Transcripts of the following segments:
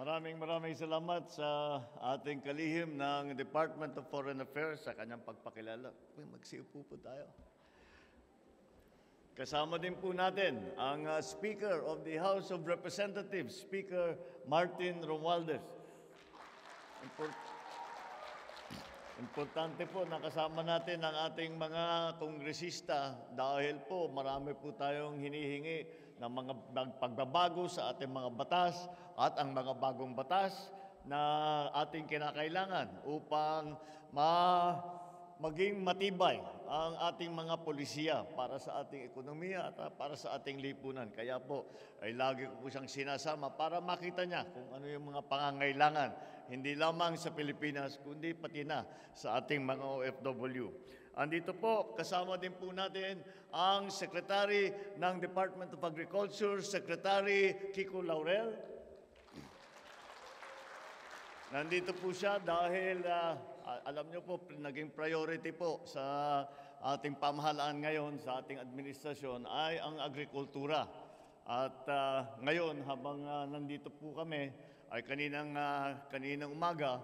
Maraming salamat sa ating kalihim ng Department of Foreign Affairs sa kanyang pagpakilala. Magsiupo po tayo. Kasama din po natin ang Speaker of the House of Representatives, Speaker Martin Romualdez. Importante po na kasama natin ang ating mga kongresista dahil po marami po tayong hinihingi ng mga pagbabago sa ating mga batas at ang mga bagong batas na ating kinakailangan upang maging matibay ang ating mga polisiya para sa ating ekonomiya at para sa ating lipunan. Kaya po ay lagi ko po siyang sinasama para makita niya kung ano yung mga pangangailangan, hindi lamang sa Pilipinas, kundi pati na sa ating mga OFW. Andito po, kasama din po natin ang Secretary ng Department of Agriculture, Secretary Kiko Laurel. Nandito po siya dahil alam niyo po, naging priority po sa ating pamahalaan ngayon, sa ating administrasyon, ay ang agrikultura. At ngayon, habang nandito po kami, ay kaninang umaga,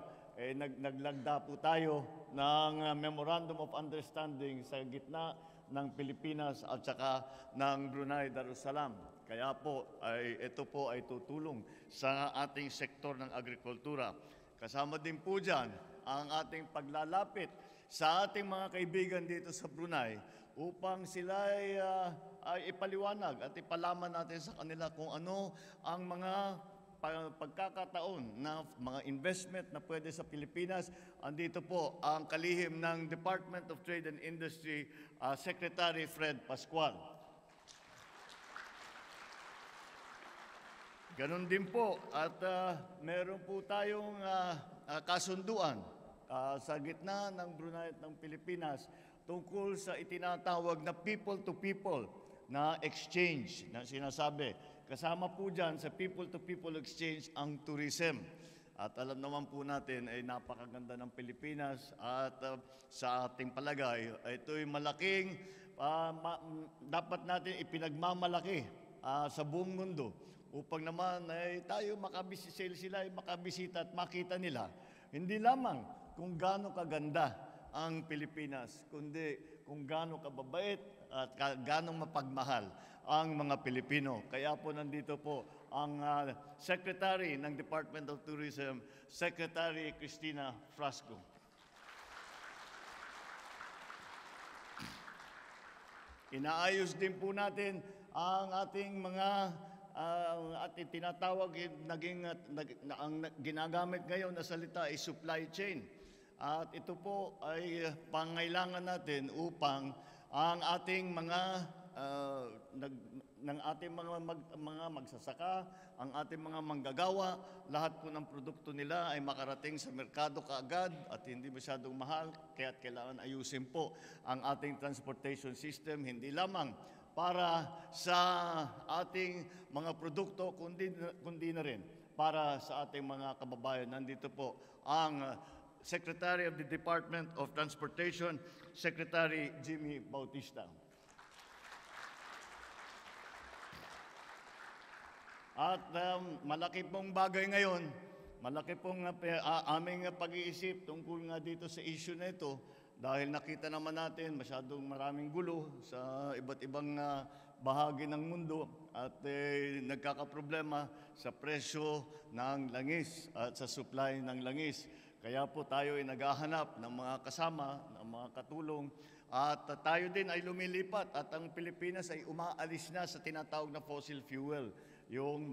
naglagda po tayo ng Memorandum of Understanding sa gitna ng Pilipinas at saka ng Brunei Darussalam. Kaya po, ito po ay tutulong sa ating sektor ng agrikultura. Kasama din po dyan ang ating paglalapit sa ating mga kaibigan dito sa Brunei upang sila ay ipaliwanag at ipalaman natin sa kanila kung ano ang mga pagkakataon na mga investment na pwede sa Pilipinas. Andito po ang kalihim ng Department of Trade and Industry, Secretary Fred Pascual. Ganon din po at meron po tayong kasunduan sa gitna ng Brunei at ng Pilipinas tungkol sa itinatawag na people-to-people na exchange na sinasabi. Kasama po dyan sa people-to-people exchange ang tourism. At alam naman po natin ay napakaganda ng Pilipinas at sa ating palagay, ito'y malaking dapat natin ipinagmamalaki sa buong mundo upang naman ay tayo sila ay makabisita at makita nila hindi lamang kung gaano kaganda ang Pilipinas, kundi kung gaano kababait at gaano mapagmahal ang mga Pilipino. Kaya po nandito po ang Secretary ng Department of Tourism, Secretary Cristina Frasco. Inaayos din po natin ang ating mga ating tinatawag, ang ginagamit ngayon na salita ay supply chain. At ito po ay pangailangan natin upang ang ating mga mga magsasaka, ang ating mga manggagawa, lahat po ng produkto nila ay makarating sa merkado kaagad at hindi masyadong mahal, kaya't kailangan ayusin po ang ating transportation system, hindi lamang para sa ating mga produkto, kundi na rin para sa ating mga kababayan. Nandito po ang Secretary of the Department of Transportation, Secretary Jimmy Bautista. At malaki pong bagay ngayon, malaki pong aming pag-iisip tungkol nga dito sa issue na ito dahil nakita naman natin masyadong maraming gulo sa iba't ibang bahagi ng mundo at nagkakaproblema sa presyo ng langis at sa supply ng langis. Kaya po tayo ay naghahanap ng mga kasama, ng mga katulong at tayo din ay lumilipat at ang Pilipinas ay umaalis na sa tinatawag na fossil fuel. Yung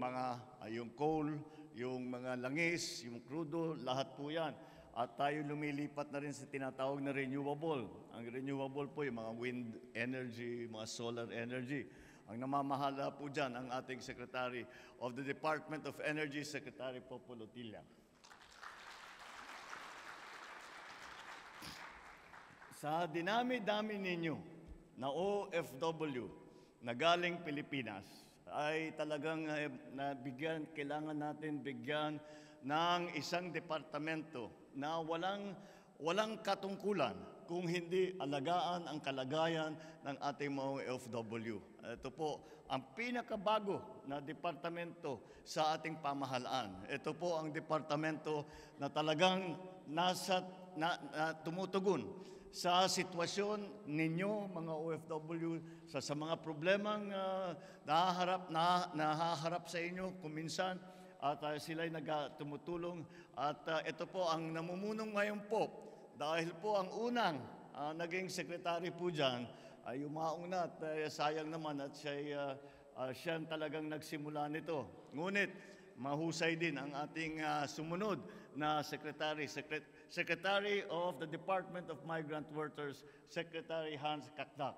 coal, yung mga langis, yung crudo, lahat po yan. At tayo lumilipat na rin sa tinatawag na renewable. Ang renewable po yung mga wind energy, mga solar energy. Ang namamahala po dyan ang ating Secretary of the Department of Energy, Secretary Popo Lotilla. Sa dinami-dami ninyo na OFW na galing Pilipinas, ay talagang kailangan natin bigyan ng isang departamento na walang katungkulan kung hindi alagaan ang kalagayan ng ating mga OFW. Ito po ang pinakabago na departamento sa ating pamahalaan. Ito po ang departamento na talagang tumutugon sa sitwasyon ninyo, mga OFW, sa mga problemang nahaharap sa inyo kuminsan, at sila'y tumutulong. At ito po ang namumunong ngayon po, dahil po ang unang naging sekretary po dyan ay umaong na, at sayang naman at siya talagang nagsimula nito. Ngunit mahusay din ang ating sumunod na Secretary of the Department of Migrant Workers, Secretary Hans Kakdak.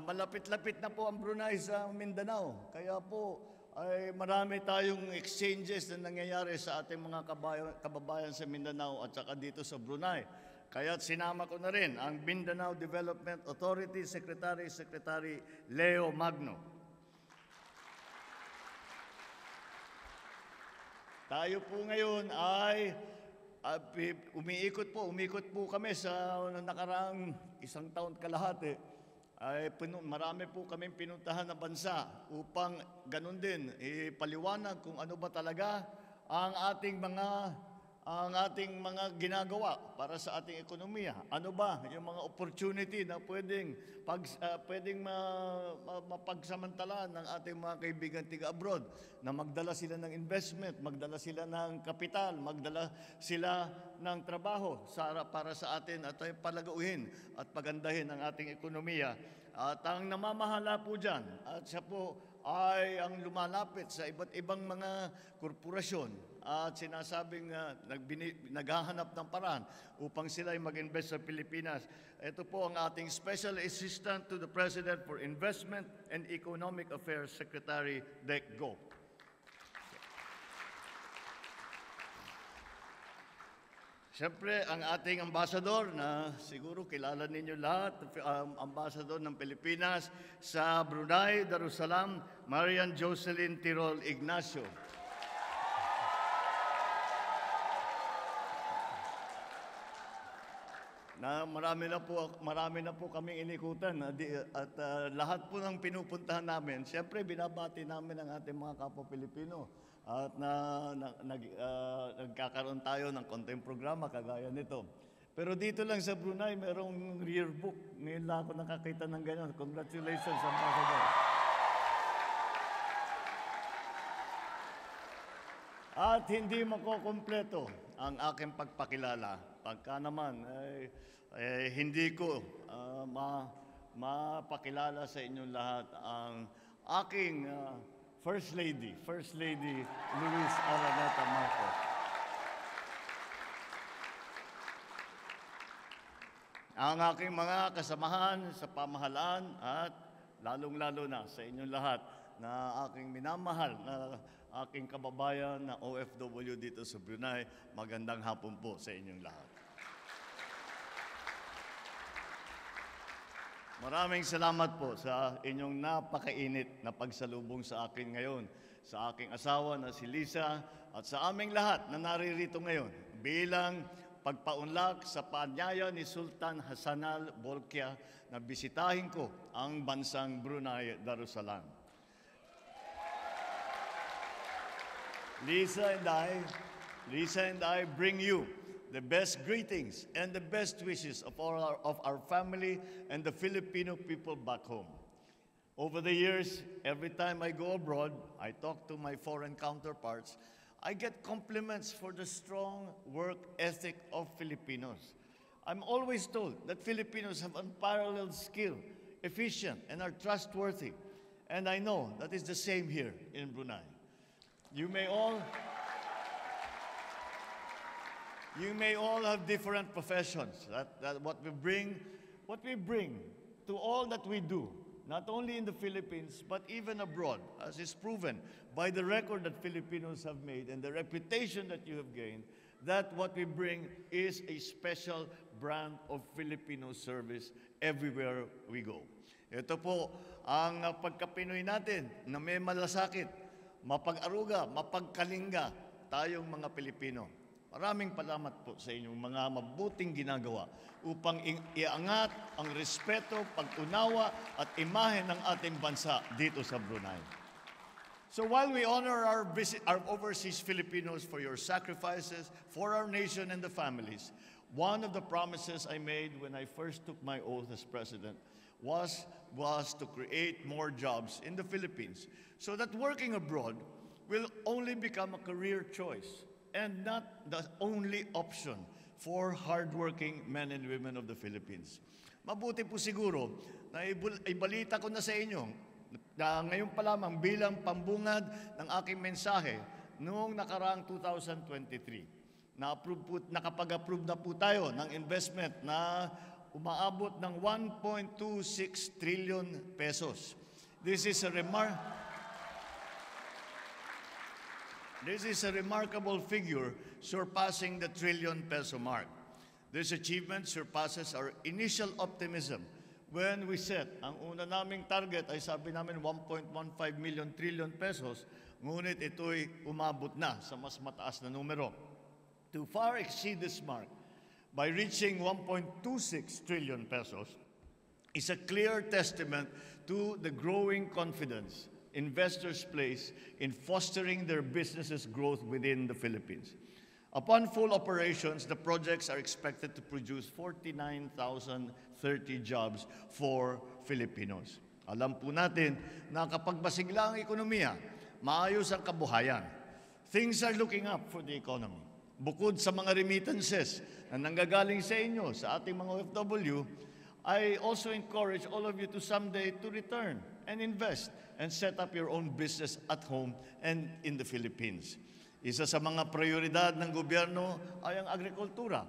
Malapit-lapit na po ang Brunei sa Mindanao. Kaya po ay marami tayong exchanges na nangyayari sa ating mga kababayan sa Mindanao at saka dito sa Brunei. Kaya sinama ko na rin ang Mindanao Development Authority Secretary Leo Magno. Tayo po ngayon ay umikot po kami sa nakaraang isang taon kalahati. Marami po kaming pinuntahan na bansa upang ganun din ipaliwanag kung ano ba talaga ang ating mga ginagawa para sa ating ekonomiya. Ano ba yung mga opportunity na pwedeng mapagsamantalaan ng ating mga kaibigan tiga-abroad, na magdala sila ng investment, magdala sila ng kapital, magdala sila ng trabaho para sa atin at palagauhin at pagandahin ang ating ekonomiya. At ang namamahala po dyan, at siya po ay ang lumalapit sa iba't ibang mga korporasyon at sinasabing naghahanap ng paraan upang sila ay mag-invest sa Pilipinas. Ito po ang ating Special Assistant to the President for Investment and Economic Affairs, Secretary Dec Go. Siyempre, ang ating ambassador na siguro kilala ninyo lahat, ambassador ng Pilipinas sa Brunei Darussalam, Marian Jocelyn Tirol Ignacio. Marami na po kaming inikutan at lahat po ng pinupuntahan namin, siyempre binabati namin ang ating mga kapwa Pilipino. At nagkakaroon tayo ng konting programa kagaya nito. Pero dito lang sa Brunei, merong yearbook. Ngayon lang ako nakakita ng ganyan. Congratulations, Ambassador. At hindi makukumpleto ang aking pagpakilala pagka naman hindi ko mapakilala sa inyong lahat ang aking First Lady Luis Araneta Marcos. Ang aking mga kasamahan sa pamahalaan at lalong-lalo na sa inyong lahat na aking minamahal na aking kababayan na OFW dito sa Brunei, magandang hapon po sa inyong lahat. Maraming salamat po sa inyong napakainit na pagsalubong sa akin ngayon, sa aking asawa na si Lisa at sa aming lahat na naririto ngayon bilang pagpaunlak sa paanyaya ni Sultan Hassanal Bolkiah na bisitahin ko ang bansang Brunei Darussalam. Lisa and I bring you the best greetings and the best wishes of our family and the Filipino people back home. Over the years, every time I go abroad, I talk to my foreign counterparts, I get compliments for the strong work ethic of Filipinos. I'm always told that Filipinos have unparalleled skill, efficient, and are trustworthy. And I know that is the same here in Brunei. You may all have different professions. What we bring to all that we do, not only in the Philippines, but even abroad, as is proven by the record that Filipinos have made and the reputation that you have gained, that what we bring is a special brand of Filipino service everywhere we go. Ito po ang pagka-Pinoy natin na may malasakit, mapag-aruga, mapagkalinga, tayong mga Pilipino. Maraming salamat po sa inyong mga mabuting ginagawa upang iangat ang respeto, pag-unawa at imahe ng ating bansa dito sa Brunei. So while we honor our overseas Filipinos for your sacrifices, for our nation and the families, one of the promises I made when I first took my oath as president was to create more jobs in the Philippines so that working abroad will only become a career choice and not the only option for hardworking men and women of the Philippines. Mabuti po siguro na ibalita ko na sa inyo na ngayon pa lamang bilang pambungad ng aking mensahe noong nakaraang 2023. Nakapag-approve na po tayo ng investment na umaabot ng 1.26 trillion pesos. This is a remarkable figure surpassing the trillion peso mark. This achievement surpasses our initial optimism when we set ang una naming target ay sabi namin 1.15 trillion pesos, ngunit ito'y umabot na sa mas mataas na numero. To far exceed this mark by reaching 1.26 trillion pesos is a clear testament to the growing confidence investors place in fostering their businesses' growth within the Philippines. Upon full operations, the projects are expected to produce 49,030 jobs for Filipinos. Alam po natin na kapag masigla ang ekonomiya, maayos ang kabuhayan. Things are looking up for the economy. Bukod sa mga remittances na nanggagaling sa inyo, sa ating mga OFW, I also encourage all of you to someday to return and invest and set up your own business at home and in the Philippines. Isa sa mga prioridad ng gobyerno ay ang agrikultura.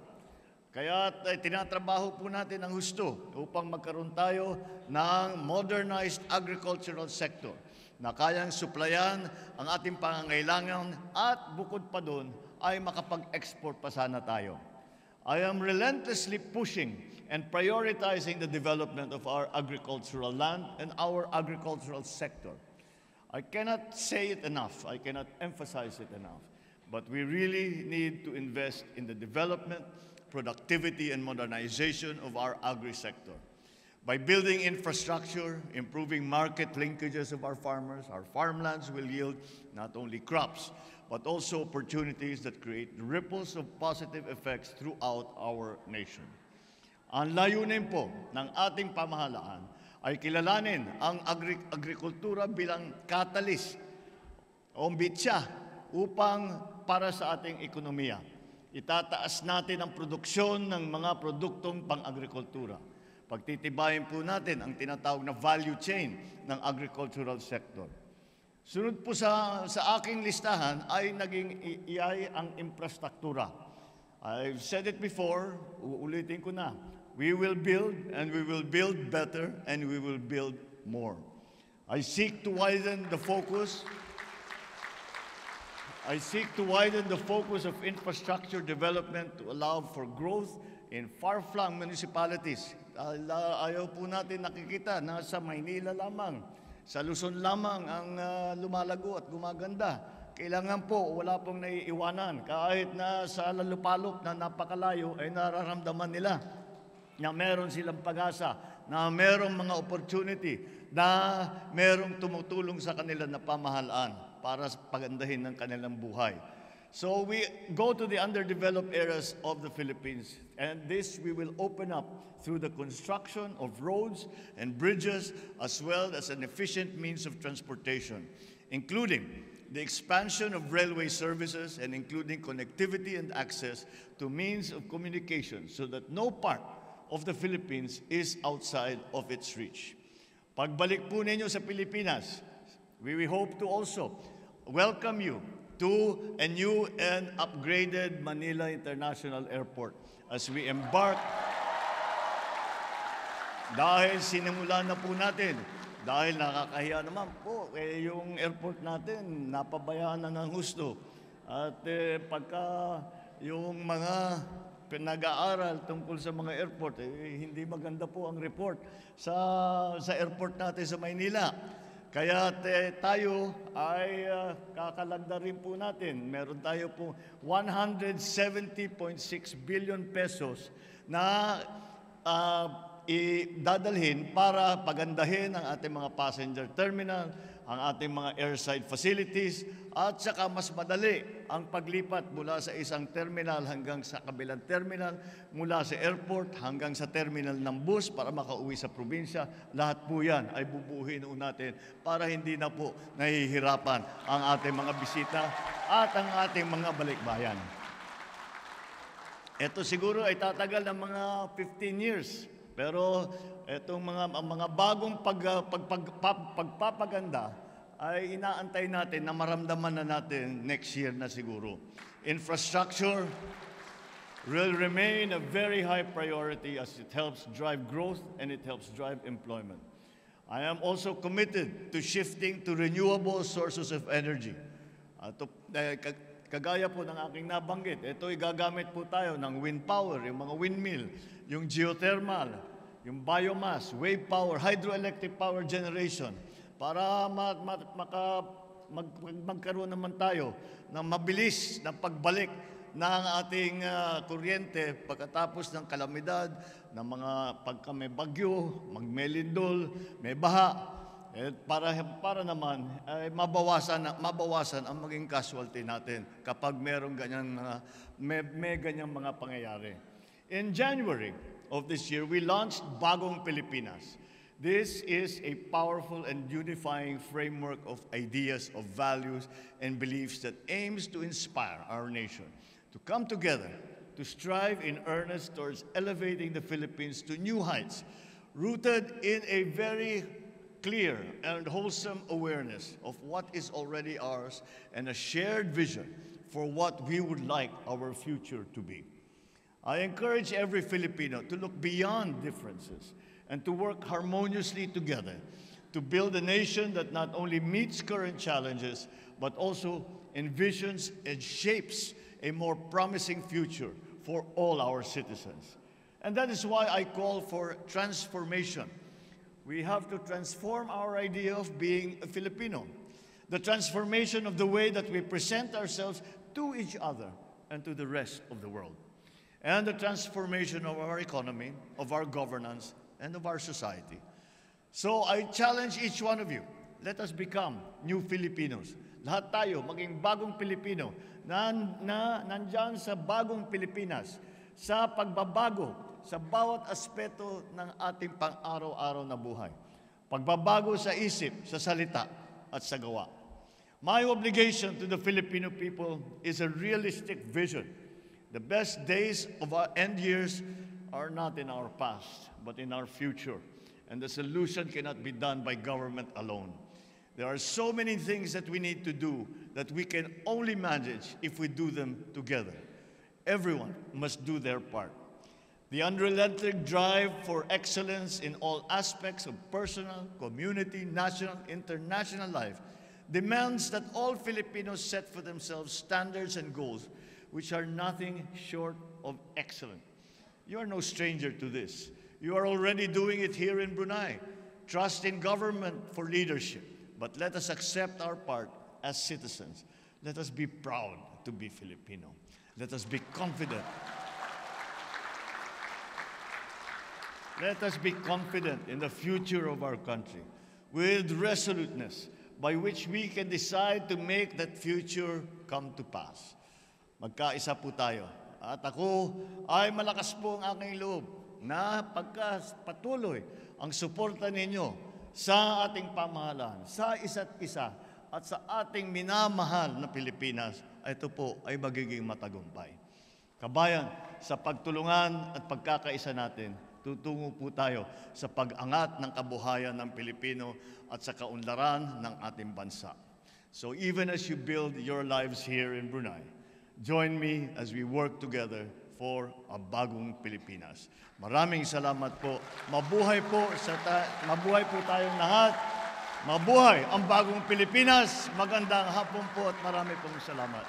Kaya tinatrabaho po natin ang husto upang magkaroon tayo ng modernized agricultural sector na kayang suplayan ang ating pangangailangan at bukod pa doon ay makapag-export pa sana tayo. I am relentlessly pushing and prioritizing the development of our agricultural land and our agricultural sector. I cannot say it enough, I cannot emphasize it enough, but we really need to invest in the development, productivity, and modernization of our agri-sector. By building infrastructure, improving market linkages of our farmers, our farmlands will yield not only crops, but also opportunities that create ripples of positive effects throughout our nation. Ang layunin po ng ating pamahalaan ay kilalanin ang agrikultura bilang catalyst o bitsa upang para sa ating ekonomiya. Itataas natin ang produksyon ng mga produktong pang-agrikultura. Pagtitibayin po natin ang tinatawag na value chain ng agricultural sector. Sunod po sa aking listahan ay naging ang infrastruktura. I've said it before, uulitin ko na. We will build and we will build better and we will build more. I seek to widen the focus of infrastructure development to allow for growth in far-flung municipalities. Ayaw po natin nakikita na sa Maynila lamang, sa Luzon lamang ang lumalago at gumaganda. Kailangan po, wala pong naiiwanan. Kahit na sa lalupalop na napakalayo, ay nararamdaman nila na meron silang pag-asa, na merong mga opportunity, na merong tumutulong sa kanila na pamahalaan para pagandahin ng kanilang buhay. So we go to the underdeveloped areas of the Philippines, and this we will open up through the construction of roads and bridges, as well as an efficient means of transportation, including the expansion of railway services and including connectivity and access to means of communication so that no part of the Philippines is outside of its reach. Pagbalik po ninyo sa Pilipinas, we hope to also welcome you to a new and upgraded Manila International Airport as we embark. Dahil sinimulan na po natin, dahil nakakahiya naman po, yung airport natin, napabayaan na ng husto. At pagka yung mga pinag-aaral tungkol sa mga airport, hindi maganda po ang report sa airport natin sa Maynila. Kaya tayo ay kakalagda rin po natin. Meron tayo po 170.6 billion pesos na idadalhin para pagandahin ang ating mga passenger terminal, ang ating mga airside facilities, at saka mas madali ang paglipat mula sa isang terminal hanggang sa kabilang terminal, mula sa airport hanggang sa terminal ng bus para makauwi sa probinsya. Lahat po yan ay bubuuin natin para hindi na po nahihirapan ang ating mga bisita at ang ating mga balikbayan. Ito siguro ay tatagal ng mga 15 years. Pero itong mga bagong pagpapaganda ay inaantay natin na maramdaman na natin next year na siguro. Infrastructure will remain a very high priority as it helps drive growth and it helps drive employment. I am also committed to shifting to renewable sources of energy. Kagaya po ng aking nabanggit, ito gagamit po tayo ng wind power, yung mga windmill, yung geothermal, yung biomass, wave power, hydroelectric power generation, para magkaroon naman tayo ng mabilis na pagbalik ng ating kuryente pagkatapos ng kalamidad, ng mga pagka may bagyo, magmelindol, may baha, para naman mabawasan ang maging casualty natin kapag may ganyang mga pangyayari. In January of this year, we launched Bagong Pilipinas. This is a powerful and unifying framework of ideas, of values, and beliefs that aims to inspire our nation to come together, to strive in earnest towards elevating the Philippines to new heights, rooted in a very clear and wholesome awareness of what is already ours and a shared vision for what we would like our future to be. I encourage every Filipino to look beyond differences and to work harmoniously together to build a nation that not only meets current challenges, but also envisions and shapes a more promising future for all our citizens. And that is why I call for transformation. We have to transform our idea of being a Filipino, the transformation of the way that we present ourselves to each other and to the rest of the world, and the transformation of our economy, of our governance, and of our society. So I challenge each one of you, let us become new Filipinos. Lahat tayo maging bagong Pilipino na nandyan sa bagong Pilipinas, sa pagbabago sa bawat aspeto ng ating pang-araw-araw na buhay. Pagbabago sa isip, sa salita, at sa gawa. My obligation to the Filipino people is a realistic vision. The best days of our end years are not in our past, but in our future. And the solution cannot be done by government alone. There are so many things that we need to do that we can only manage if we do them together. Everyone must do their part. The unrelenting drive for excellence in all aspects of personal, community, national, international life demands that all Filipinos set for themselves standards and goals which are nothing short of excellent. You are no stranger to this. You are already doing it here in Brunei. Trust in government for leadership. But let us accept our part as citizens. Let us be proud to be Filipino. Let us be confident. Let us be confident in the future of our country with resoluteness by which we can decide to make that future come to pass. Magkaisa po tayo. At ako ay malakas po ang aking loob na pagkapatuloy ang suporta ninyo sa ating pamahalaan, sa isa't isa, at sa ating minamahal na Pilipinas, ito po ay magiging matagumpay. Kabayan, sa pagtulungan at pagkakaisa natin, tutungo po tayo sa pag-angat ng kabuhayan ng Pilipino at sa kaunlaran ng ating bansa. So even as you build your lives here in Brunei, join me as we work together for a bagong Pilipinas. Maraming salamat po. Mabuhay po tayong lahat. Mabuhay ang bagong Pilipinas. Magandang hapon po at marami pong salamat.